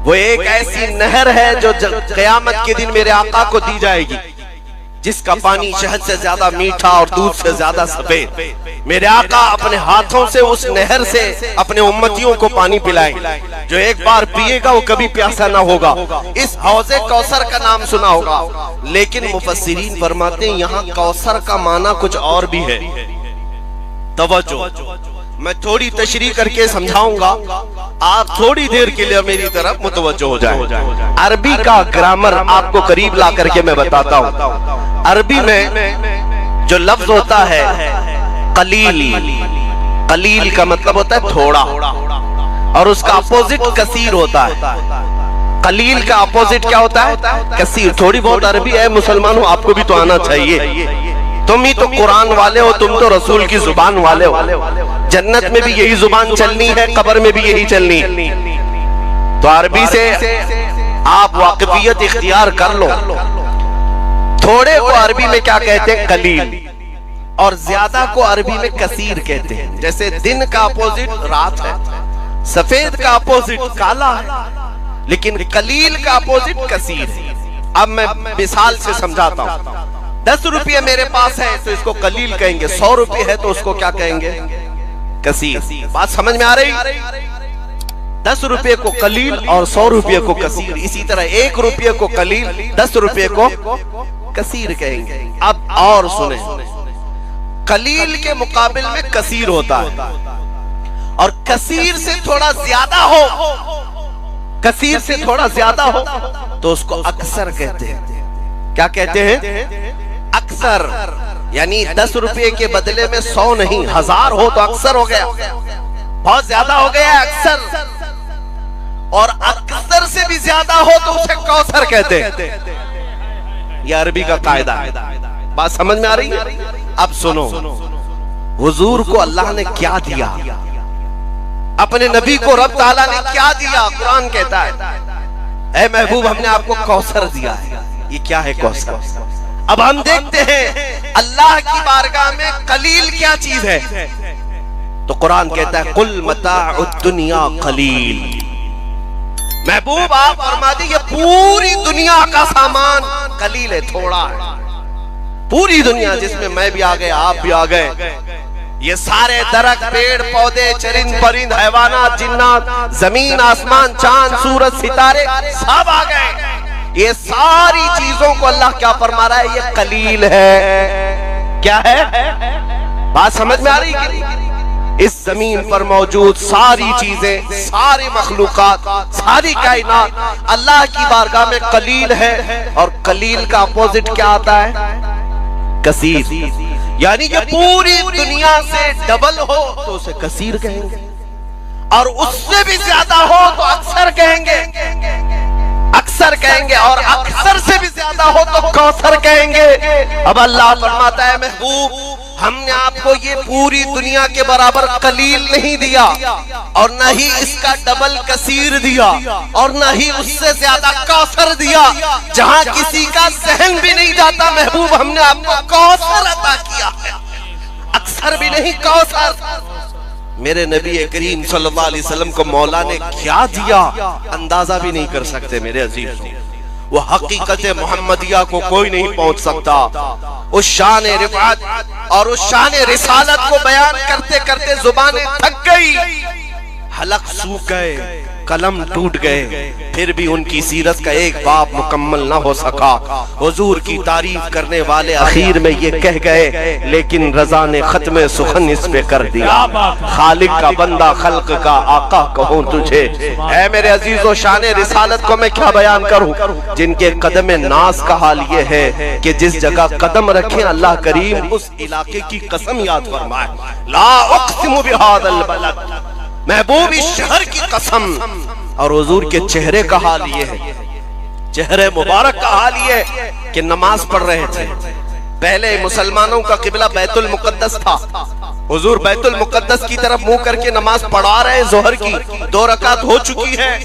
وہ ایک ایسی نہر ہے جو قیامت کے دن میرے آقا کو دی جائے گی، جس کا پانی شہد سے زیادہ میٹھا اور دودھ سے زیادہ سفید. میرے آقا اپنے ہاتھوں سے اس نہر سے اپنے امتیوں کو پانی پلائیں، جو ایک بار پیے گا وہ کبھی پیاسا نہ ہوگا. اس حوض کوثر کا نام سنا ہوگا، لیکن مفسرین فرماتے ہیں یہاں کوثر کا معنی کچھ اور بھی ہے. توجہ، میں تھوڑی تشریح کر کے سمجھاؤں گا، آپ تھوڑی دیر کے لیے میری طرف متوجہ ہو جائیں. عربی کا گرامر آپ کو قریب لا کر کے میں بتاتا ہوں. عربی میں جو لفظ ہوتا ہے قلیل، قلیل کا مطلب ہوتا ہے تھوڑا، اور اس کا اپوزٹ کثیر ہوتا ہے. قلیل کا اپوزٹ کیا ہوتا ہے؟ کثیر. تھوڑی بہت عربی ہے مسلمان ہو، آپ کو بھی تو آنا چاہیے. تم ہی تو قرآن والے ہو، تم تو رسول کی زبان والے ہو. جنت میں بھی یہی زبان چلنی ہے، قبر میں بھی یہی چلنی ہے. تو عربی سے آپ واقفیت اختیار کر لو. تھوڑے کو عربی میں کیا کہتے ہیں؟ قلیل. اور زیادہ کو عربی میں کثیر کہتے ہیں. جیسے دن کا اپوزٹ رات ہے، سفید کا اپوزٹ کالا ہے، لیکن قلیل کا اپوزٹ کثیر ہے. اب میں مثال سے سمجھاتا ہوں. 10 روپے میرے پاس ہے تو اس کو قلیل کہیں گے. 100 روپے ہے تو اس کو کیا کہیں گے؟ کثیر. بات سمجھ میں آ رہی؟ 10 روپے کو قلیل اور 100 روپے کو کثیر. اسی طرح 1 روپے کو قلیل، 10 روپے کو کثیر کہیں گے. اب اور سنیں، قلیل کے مقابل میں کثیر ہوتا ہے، اور کثیر سے تھوڑا زیادہ ہو، کثیر سے تھوڑا زیادہ ہو تو اس کو اکثر کہتے ہیں. کیا کہتے ہیں؟ اکثر. یعنی 10 روپے کے بدلے میں 100 نہیں 1000 ہو تو اکثر ہو گیا، بہت زیادہ ہو گیا اکثر. اور اکثر سے بھی زیادہ ہو تو اسے کوثر کہتے ہیں. یہ عربی کا قاعدہ ہے. بات سمجھ میں آ رہی ہے؟ اب سنو، حضور کو اللہ نے کیا دیا، اپنے نبی کو رب تعالیٰ نے کیا دیا؟ قرآن کہتا ہے اے محبوب ہم نے آپ کو کوثر دیا ہے. یہ کیا ہے کوثر؟ اب ہم دیکھتے ہیں اللہ کی بارگاہ میں قلیل کیا چیز ہے. تو قرآن کہتا ہے قل متاع الدنیا قلیل. محبوب آپ فرما دیجئے پوری دنیا کا سامان قلیل ہے، تھوڑا ہے. پوری دنیا جس میں میں بھی آ گئے، آپ بھی آ گئے، یہ سارے درخت، پیڑ پودے، چرند پرند، حیوانات، جنات، زمین آسمان، چاند سورج ستارے سب آ گئے. یہ ساری چیزوں کو اللہ کیا فرما رہا ہے؟ یہ قلیل ہے. کیا ہے؟ بات سمجھ میں آ رہی ہے؟ اس زمین پر موجود ساری چیزیں، ساری مخلوقات، ساری کائنات اللہ کی بارگاہ میں قلیل ہے. اور قلیل کا اپوزٹ کیا آتا ہے؟ کثیر. یعنی کہ پوری دنیا سے ڈبل ہو تو اسے کثیر کہیں گے، اور اس سے بھی زیادہ ہو تو اکثر کہیں گے، اکثر کہیں گے، اور اکثر سے بھی زیادہ ہو تو کوثر کہیں گے. اب اللہ فرماتا ہے محبوب ہم نے آپ کو یہ پوری دنیا کے برابر قلیل نہیں دیا، اور نہ ہی اس کا ڈبل کثیر دیا، اور نہ ہی اس سے زیادہ کوثر دیا. جہاں کسی کا ذہن بھی نہیں جاتا محبوب ہم نے آپ کو کوثر عطا کیا ہے، اکثر بھی نہیں کوثر. میرے نبی کریم صلی اللہ علیہ وسلم کو مولا نے کیا دیا اندازہ بھی نہیں کر سکتے میرے عزیز. وہ حقیقت محمدیہ کو کوئی نہیں پہنچ سکتا. اس شان رفعت اور اس شان رسالت کو بیان کرتے کرتے زبانیں تھک گئی، حلق سوکھ گئے، قلم ٹوٹ گئے، پھر بھی ان کی سیرت کا ایک باب مکمل نہ ہو سکا. حضور کی تعریف کرنے والے اخیر میں یہ کہہ گئے لیکن رضا نے ختم سخن اس پہ کر دیا. خالق کا بندہ خلق کا آقا کہوں تجھے. اے میرے عزیزو شان رسالت کو میں کیا بیان کروں؟ جن کے قدم ناز کا حال یہ ہے کہ جس جگہ قدم رکھیں اللہ کریم اس علاقے کی قسم یاد فرمائے. لا اقسم بہذا البلد، محبوب اس شہر کی قسم. اور حضور کے چہرے کا حال یہ ہے، چہرے مبارک کا حال یہ ہے کہ نماز پڑھ رہے تھے. پہلے مسلمانوں کا قبلہ بیت المقدس تھا. حضور بیت المقدس کی طرف منہ کر کے نماز پڑھا رہے، ظہر کی 2 رکعت ہو چکی ہے.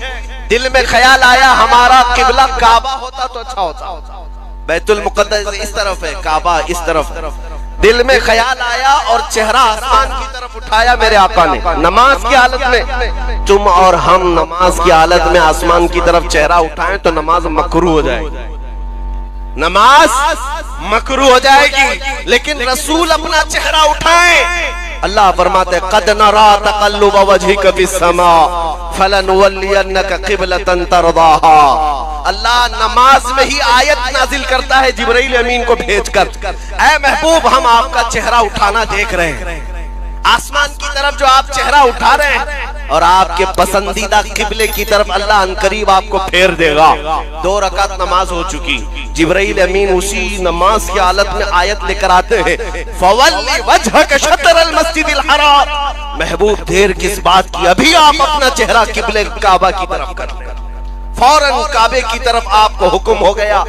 دل میں خیال آیا ہمارا قبلہ کعبہ ہوتا تو اچھا ہوتا. بیت المقدس اس طرف ہے، کعبہ اس طرف. دل میں خیال آیا اور چہرہ آسمان کی طرف اٹھایا میرے آقا نے نماز کی حالت میں. تم اور ہم نماز کی حالت میں آسمان کی طرف چہرہ اٹھائیں تو نماز مکروہ ہو جائے گی، نماز مکروہ ہو جائے گی. لیکن رسول اپنا چہرہ اٹھائیں، اللہ فرماتے ہیں قد نرا تقلب وجهك في السماء فلنولينك قبلة ترضاها. اللہ نماز میں ہی آیت نازل کرتا ہے جبرائیل امین کو بھیج کر، اے محبوب ہم آپ کا چہرہ اٹھانا دیکھ رہے ہیں. آسمان کی طرف جو آپ چہرہ اٹھا رہے ہیں اور آپ کے پسندیدہ قبلے کی طرف اللہ عنقریب آپ کو پھیر دے گا. 2 رکعت نماز ہو چکی، جبرائیل امین اسی نماز کی حالت میں آیت لے کر آتے ہیں فَوَلِّ وَجْهَكَ شَطْرَ الْمَسْجِدِ الْحَرَامِ. محبوب دیر کس بات کی، ابھی آپ اپنا چہرہ قبلے کعبہ کی طرف کر لیں. فوراً کعبے کی طرف آپ کو حکم ہو گیا،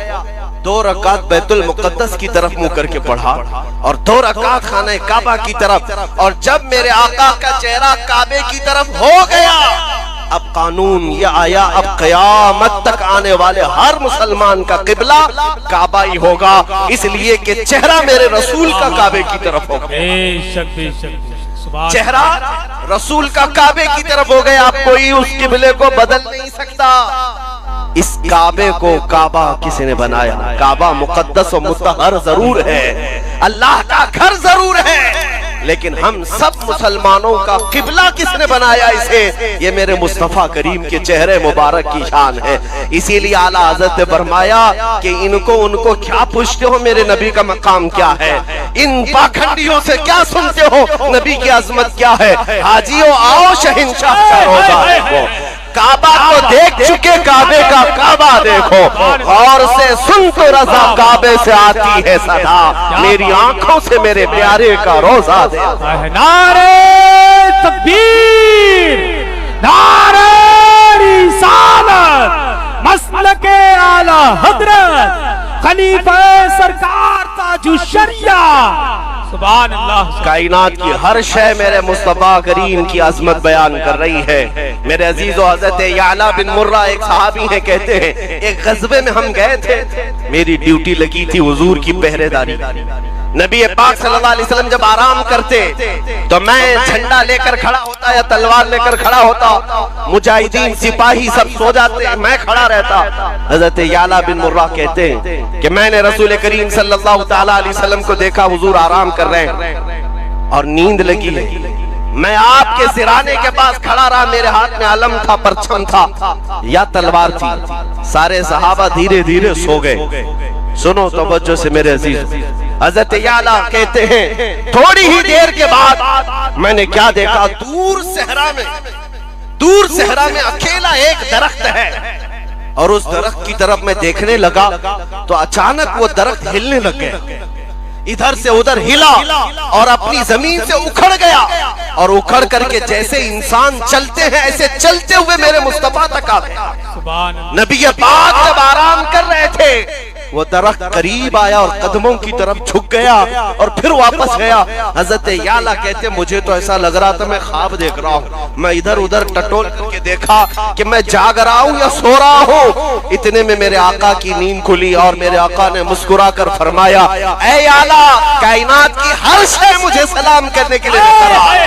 2 رکعت بیت المقدس کی طرف منہ کر کے پڑھا اور 2 رکعت خانہ کعبہ کی طرف. اور جب میرے آقا کا چہرہ کعبے کی طرف ہو گیا، اب قانون یہ آیا، اب قیامت تک آنے والے ہر مسلمان کا قبلہ کعبہ ہی ہوگا، اس لیے کہ چہرہ میرے رسول کا کعبے کی طرف ہوگا. بے شک بے شک. چہرہ رسول کا کعبے کی طرف ہو گیا، اب کوئی اس قبلے کو بدل نہیں سکتا. اس کعبے کو کعبہ کس نے بنایا؟ کعبہ مقدس و مطہر ضرور ہے، اللہ کا گھر ضرور ہے، لیکن ہم سب مسلمانوں کا قبلہ کس نے بنایا اسے؟ یہ میرے مصطفیٰ کریم کے چہرے مبارک کی شان ہے. اسی لیے اعلیٰ حضرت نے فرمایا کہ ان کو کیا پوچھتے ہو، میرے نبی کا مقام کیا ہے؟ ان پاکھنڈیوں سے کیا سنتے ہو، نبی کی عظمت کیا ہے؟ حاجیوں آؤ شہنشاہ کا روضہ دیکھو، کعبہ کو دیکھ چکے کعبے کا کعبہ دیکھو، غور سے سن تو رضا کعبے سے آتی ہے صدا، میری آنکھوں سے میرے پیارے کا روضہ دیکھو. نعرہ تکبیر، نعرہ رسالت، مسلک اعلی حضرت خلیفہ سرکار تاج الشریعہ. سبحان اللہ. کائنات کی ہر شے میرے مصطفیٰ کریم کی عظمت بیان کر رہی ہے. میرے عزیز و حضرت یعلا بن مرہ ایک صحابی ہیں، کہتے ہیں ایک غزوے میں ہم گئے تھے، میری ڈیوٹی لگی تھی حضور کی پہرے داری. نبی پاک صلی اللہ علیہ وسلم جب آرام کرتے تو میں جھنڈا لے کر کھڑا ہوتا یا تلوار لے کر کھڑا ہوتا، مجاہدین سپاہی سب سو جاتے، میں کھڑا رہتا. حضرت یعلا بن مرہ کہتے ہیں کہ میں نے رسول کریم صلی اللہ تعالی علیہ وسلم کو دیکھا، حضور آرام کر رہے ہیں اور نیند لگی ہے. میں آپ کے سرانے کے پاس کھڑا رہا، میرے ہاتھ میں علم تھا، پرچم تھا یا تلوار تھی. سارے صحابہ دھیرے دھیرے سو گئے. سنو توجہ سے میرے عزیز. حضرت یعلا کہتے ہیں تھوڑی ہی دیر کے بعد میں نے کیا دیکھا، دور صحرا میں اکیلا ایک درخت ہے، اور اس درخت کی طرف میں دیکھنے لگا تو اچانک وہ درخت ہلنے لگ گیا، ادھر سے ادھر ہلا اور اپنی زمین سے اکھڑ گیا، اور اکھڑ کر کے جیسے انسان چلتے ہیں ایسے چلتے ہوئے میرے مصطفیٰ تک آ گیا. نبی پاک جب آرام کر رہے تھے وہ درخت قریب آیا اور قدموں کی طرف جھک گیا اور پھر واپس گیا. حضرت یعلا کہتے مجھے تو ایسا لگ رہا تھا میں خواب دیکھ رہا ہوں. میں ادھر ادھر ٹٹول کر کے دیکھا کہ میں جاگ رہا ہوں یا سو رہا ہوں. اتنے میں میرے آقا کی نیند کھلی اور میرے آقا نے مسکرا کر فرمایا، اے یعلا، کائنات کی ہر شے مجھے سلام کرنے کے لیے نکلا ہے.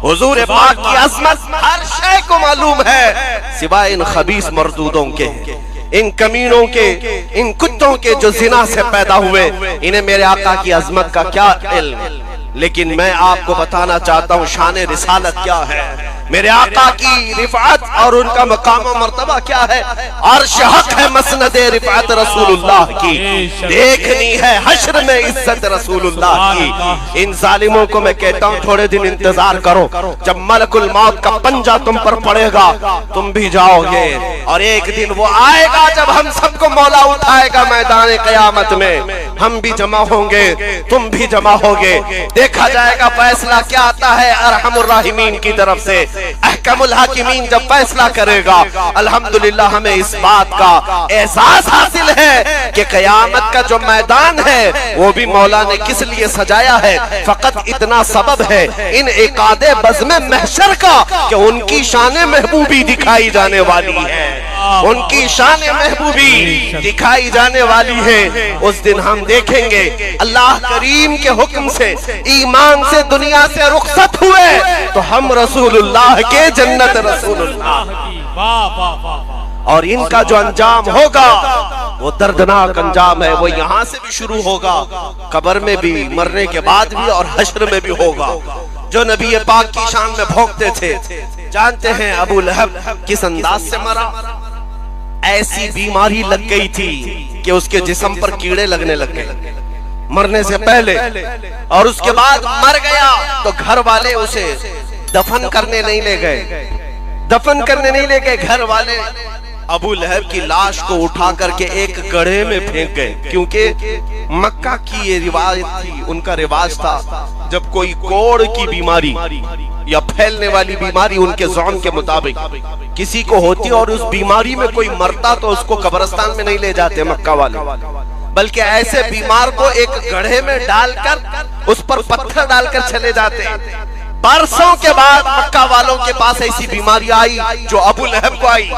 حضور پاک کی عظمت ہر شے کو معلوم ہے سوائے ان خبیث مردودوں کے، ان کمینوں کے، ان کتوں کے جو زنا سے پیدا ہوئے. انہیں میرے آقا کی عظمت کا کیا علم؟ لیکن میں آپ کو بتانا چاہتا ہوں شان رسالت کیا ہے، میرے آقا کی رفعت اور ان کا مقام و مرتبہ کیا ہے. عرش حق ہے مسند رفعت رسول اللہ کی، دیکھنی ہے حشر میں عزت رسول اللہ کی. ان ظالموں کو میں کہتا ہوں تھوڑے دن انتظار کرو، جب ملک الموت کا پنجہ تم پر پڑے گا تم بھی جاؤ گے، اور ایک دن وہ آئے گا جب ہم سب کو مولا اٹھائے گا میدان قیامت میں. ہم بھی جمع ہوں گے، تم بھی جمع ہوگے، دیکھا جائے گا فیصلہ کیا آتا ہے ارحم الراحمین کی طرف سے. احکم الحاکمین جب فیصلہ کرے گا، الحمدللہ ہمیں اس بات کا احساس حاصل ہے کہ قیامت کا جو میدان ہے وہ بھی مولا نے کس لیے سجایا ہے. فقط اتنا سبب ہے ان عقاد بزم محشر کا کہ ان کی شان محبوبی دکھائی جانے والی ہے، ان کی شان محبوبی دکھائی جانے والی ہے. اس دن ہم دیکھیں گے اللہ کریم کے حکم سے ایمان سے دنیا سے رخصت ہوئے تو ہم رسول اللہ کے جنت رسول اللہ، اور ان کا جو انجام ہوگا وہ دردناک انجام ہے. وہ یہاں سے بھی شروع ہوگا، قبر میں بھی، مرنے کے بعد بھی، اور حشر میں بھی ہوگا. جو نبی پاک کی شان میں بھونکتے تھے، جانتے ہیں ابو لہب کس انداز سے مرا؟ ایسی بیماری لگ گئی تھی کہ اس کے جسم پر کیڑے لگنے لگ گئے مرنے سے پہلے، اور اس کے بعد مر گیا تو گھر والے اسے دفن کرنے نہیں لے گئے. گھر والے ابو لہب کی لاش کو اٹھا کر کے ایک گڑھے میں پھینک گئے، کیونکہ مکہ کی یہ روایت تھی، ان کا رواج تھا جب کوئی کوڑ کی بیماری یا پھیلنے والی بیماری ان کے زون کے مطابق کسی کو ہوتی اور اس بیماری میں کوئی مرتا تو اس کو قبرستان میں نہیں لے جاتے مکہ والے، بلکہ ایسے بیمار کو ایک گڑھے میں ڈال کر اس پر پتھر ڈال کر چلے جاتے۔ برسوں کے بعد مکہ والوں کے پاس ایسی بیماری آئی جو ابو لہب کو آئی،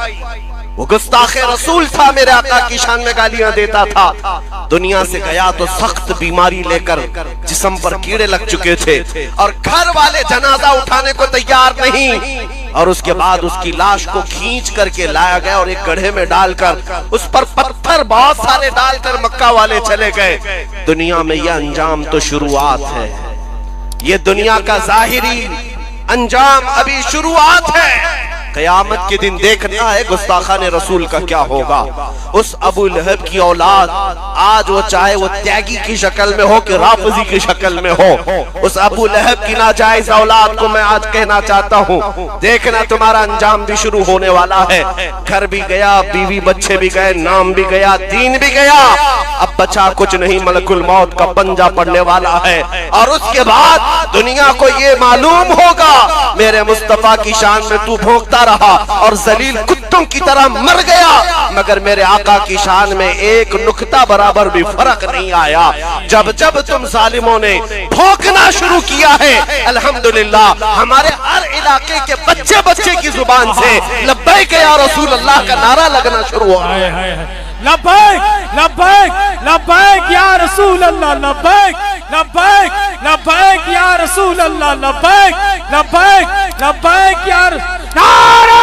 وہ گستاخ رسول تھا، میرے آقا کی شان میں گالیاں دیتا تھا، دنیا سے گیا تو سخت بیماری لے کر، جسم پر کیڑے لگ چکے تھے اور گھر والے جنازہ اٹھانے کو تیار نہیں، اور اس کے بعد اس کی لاش کو کھینچ کر کے لایا گیا اور ایک گڑھے میں ڈال کر اس پر پتھر بہت سارے ڈال کر مکہ والے چلے گئے۔ دنیا میں یہ انجام تو شروعات ہے، یہ دنیا کا ظاہری انجام ابھی شروعات ہے، قیامت کے دن دیکھنا ہے گستاخان رسول کا کیا ہوگا۔ اس ابو لہب کی اولاد آج وہ چاہے وہ تیاگی کی شکل میں ہو کہ رافضی کی شکل میں ہو، اس ابو لہب کی ناجائز اولاد کو میں آج کہنا چاہتا ہوں، دیکھنا تمہارا انجام بھی شروع ہونے والا ہے۔ گھر بھی گیا، بیوی بچے بھی گئے، نام بھی گیا، دین بھی گیا، اب بچا کچھ نہیں، ملک الموت کا پنجہ پڑنے والا ہے، اور اس کے بعد دنیا کو یہ معلوم ہوگا میرے مصطفیٰ کی شان میں تو بھونکتا رہا اور ذلیل کتوں کی طرح مر گیا، مگر میرے آقا کی شان میں ایک نقطہ برابر بھی فرق نہیں آیا۔ جب جب تم ظالموں نے بھونکنا شروع کیا ہے، الحمدللہ ہمارے ہر علاقے کے بچے بچے کی زبان سے لبیک یا رسول اللہ کا نعرہ لگنا شروع ہوا۔ لبیک لبیک لبیک یا رسول اللہ، لبیک لبیک لبیک یا رسول اللہ، لبیک لبیک لبیک یا نعرہ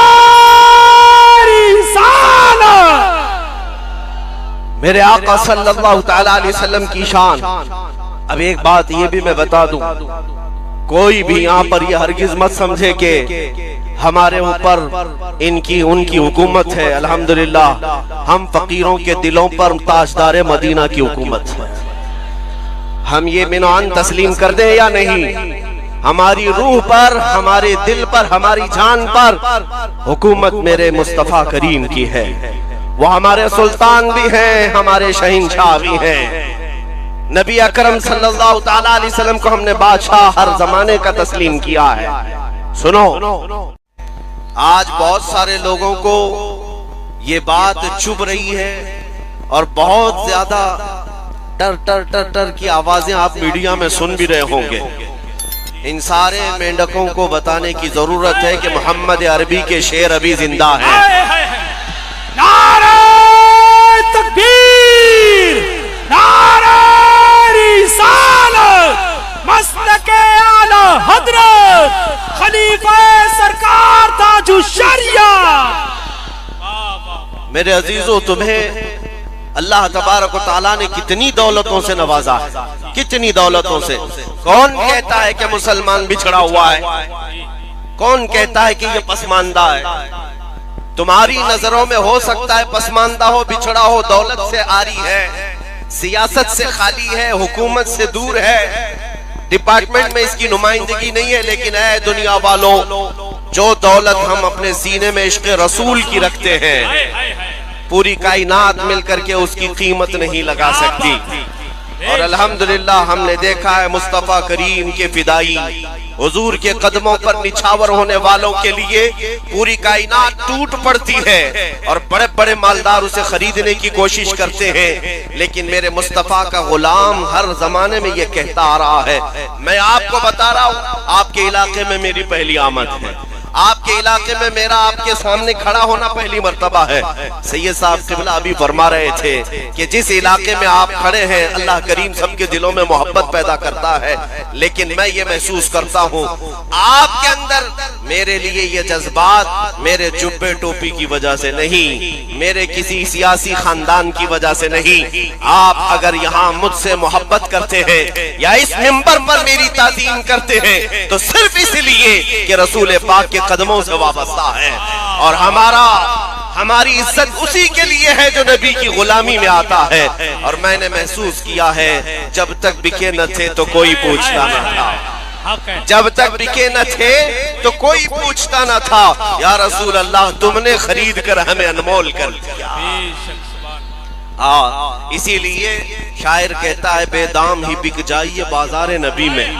رسالت۔ میرے آقا صلی اللہ تعالی علیہ وسلم کی شان۔ اب ایک بات یہ بھی میں بتا دوں، کوئی بھی یہاں پر یہ ہرگز مت سمجھے کہ ہمارے اوپر ان کی ان کی حکومت ہے، الحمدللہ ہم فقیروں کے دلوں پر تاجدار مدینہ کی حکومت ہے۔ ہم یہ منعان تسلیم کر دیں یا نہیں، ہماری روح پر، ہمارے دل پر، ہماری جان پر حکومت میرے مصطفیٰ کریم کی ہے، وہ ہمارے سلطان بھی ہیں، ہمارے شہنشاہ بھی ہیں۔ نبی اکرم صلی اللہ تعالی علیہ وسلم کو ہم نے بادشاہ ہر زمانے کا تسلیم کیا ہے۔ سنو، آج بہت سارے لوگوں کو یہ بات چبھ رہی ہے اور بہت زیادہ ٹر ٹر ٹر ٹر کی آوازیں آپ میڈیا میں سن بھی رہے ہوں گے۔ ان سارے مینڈکوں کو بتانے کی ضرورت ہے کہ محمد عربی کے شعر ابھی زندہ ہیں۔ نعرہ تکبیر، نعرہ رسالت، مسلک اعلی حضرت خلیفہ سرکار تاج الشریعہ۔ میرے عزیزو، تمہیں اللہ تبارک و تعالیٰ نے کتنی دولتوں سے نوازا ہے، کتنی دولتوں سے۔ کون کہتا ہے کہ مسلمان بچھڑا ہوا ہے؟ کون کہتا ہے کہ یہ پسماندہ ہے؟ تمہاری نظروں میں ہو سکتا ہے پسماندہ ہو، بچھڑا ہو، دولت سے عاری ہے، سیاست سے خالی ہے، حکومت سے دور ہے، ڈپارٹمنٹ میں اس کی نمائندگی نہیں ہے، لیکن اے دنیا والوں، جو دولت ہم اپنے سینے میں عشق رسول کی رکھتے ہیں، پوری کائنات مل کر کے اس کی قیمت نہیں لگا سکتی۔ اور الحمدللہ ہم نے دیکھا ہے مصطفیٰ کریم کے فدائی حضور کے قدموں پر نچھاور ہونے والوں کے لیے پوری کائنات ٹوٹ پڑتی ہے اور بڑے بڑے مالدار اسے خریدنے کی کوشش کرتے ہیں، لیکن میرے مصطفیٰ کا غلام ہر زمانے میں یہ کہتا آ رہا ہے، میں آپ کو بتا رہا ہوں، آپ کے علاقے میں میری پہلی آمد ہے، آپ کے علاقے میں میرا آپ کے سامنے کھڑا ہونا پہلی مرتبہ ہے۔ سید صاحب قبلہ ابھی فرما رہے تھے کہ جس علاقے میں آپ کھڑے ہیں اللہ کریم سب کے دلوں میں محبت پیدا کرتا ہے، لیکن میں یہ محسوس کرتا ہوں آپ کے اندر میرے لیے یہ جذبات میرے جبے ٹوپی کی وجہ سے نہیں، میرے کسی سیاسی خاندان کی وجہ سے نہیں۔ آپ اگر یہاں مجھ سے محبت کرتے ہیں یا اس منبر پر میری تعظیم کرتے ہیں تو صرف اس لیے کہ رسول پاک کے قدموں سے وابستہ ہے، اور ہماری عزت اسی کے لیے ہے جو نبی کی غلامی میں آتا ہے۔ اور میں نے محسوس کیا ہے جب تک بکے نہ تھے تو کوئی پوچھتا نہ تھا، حق ہے. جب تک بکے نہ تھے تو کوئی پوچھتا نہ تھا یا رسول اللہ تم نے خرید کر ہمیں انمول کر دیا. بے شک سبحان. ہاں اسی لیے شاعر کہتا ہے بے دام ہی بک جائیے بازار نبی میں.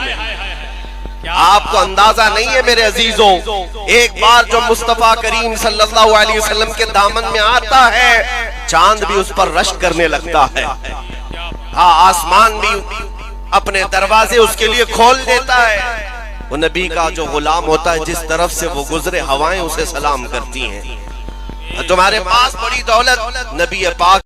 آپ کو اندازہ نہیں ہے میرے عزیزوں، ایک بار جو مصطفیٰ کریم صلی اللہ علیہ وسلم کے دامن میں آتا ہے چاند بھی اس پر رشک کرنے لگتا ہے. ہاں آسمان بھی اپنے دروازے اس کے لیے کھول دیتا ہے. وہ نبی کا جو غلام ہوتا ہے جس طرف سے وہ گزرے ہوائیں اسے سلام کرتی ہیں. تمہارے پاس بڑی دولت، نبی پاک